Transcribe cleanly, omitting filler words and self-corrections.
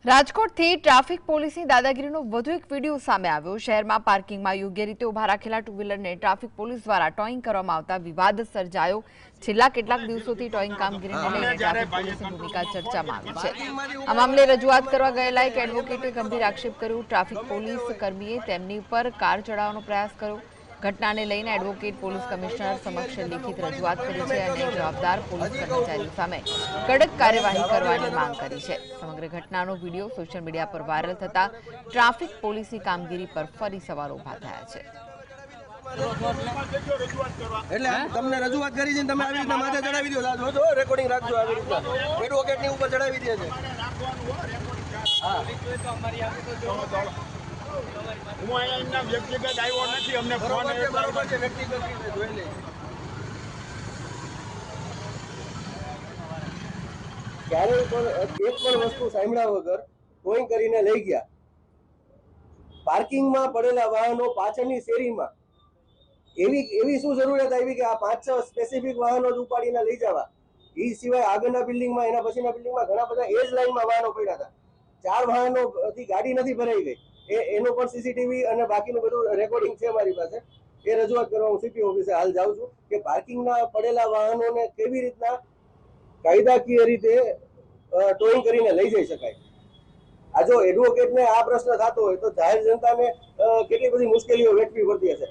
રાજકોટથી ટ્રાફિક પોલીસની દાદાગીરીનો વધુ એક વિડીયો સામે આવ્યો। શહેરમાં પાર્કિંગમાં યોગ્ય રીતે ઉભા રાખેલા ટુ વ્હીલરને ટ્રાફિક પોલીસ દ્વારા ટોઈંગ કરવામાં આવતા વિવાદ સર્જાયો। છેલ્લા કેટલાક દિવસોથી ટોઈંગ કામગીરીને લઈને ટ્રાફિક પોલીસની ભૂમિકા ચર્ચામાં આવી છે। આ મામલે રજૂઆત કરવા ગયેલા એક એડવોકેટે ગંભીર આક્ષેપ કર્યો। ટ્રાફિક પોલીસ કર્મીએ તેમની પર કાર ચડાવવાનો પ્રયાસ કર્યો। ઘટનાને લઈને એડવોકેટ પોલીસ કમિશનર સમક્ષ લેખિત રજૂઆત કરી છે અને જવાબદાર પોલીસ કર્મચારીઓ સામે કડક કાર્યવાહી કરવાની માંગ કરી છે। સમગ્ર ઘટનાનો વિડીયો સોશિયલ મીડિયા પર વાયરલ થતા ટ્રાફિક પોલીસની કામગીરી પર ફરી સવાલો ઉભા થયા છે। એટલે તમને રજૂઆત કરી છે, તમે આવી રીતના માથે ચડાવી દો, જો રેકોર્ડિંગ રાખજો, આવી રીતના એડવોકેટની ઉપર ચડાવી દે છે। હા, હું અહીંયા વ્યક્તિગત આવ્યો નથી, અમને ફોન બરોબર છે, વ્યક્તિગત રીતે જોઈ લે। ક્યારેય પણ એક પણ વસ્તુ સાંભળ્યા વગર ટોઈંગ કરીને લઈ ગયા। પાર્કિંગમાં પડેલા વાહનો પાછળની શેરીમાં એવી શું જરૂરિયાત આવી કે આ 5-6 સ્પેસિફિક વાહનો જ ઉપાડીને લઈ જવા? એ સિવાય આગળના બિલ્ડિંગમાં, એના પછીના બિલ્ડિંગમાં ઘણા બધા એજ લાઈનમાં વાહનો પડ્યા હતા। 4 વાહનોથી ગાડી નથી ભરાઈ ગઈ, એનો પણ સીસીટીવી અને બાકીનું બધું રેકોર્ડિંગ છે મારી પાસે। એ રજૂઆત કરવા હું સીપી ઓફિસે હાલ જાઉં છું કે પાર્કિંગના પડેલા વાહનોને કેવી રીતના કાયદાકીય રીતે ટોઈંગ કરીને લઈ જઈ શકાય। આ જો એડવોકેટને આ પ્રશ્ન થતો હોય તો જાહેર જનતાને કેટલી બધી મુશ્કેલીઓ વેઠવી પડતી હશે।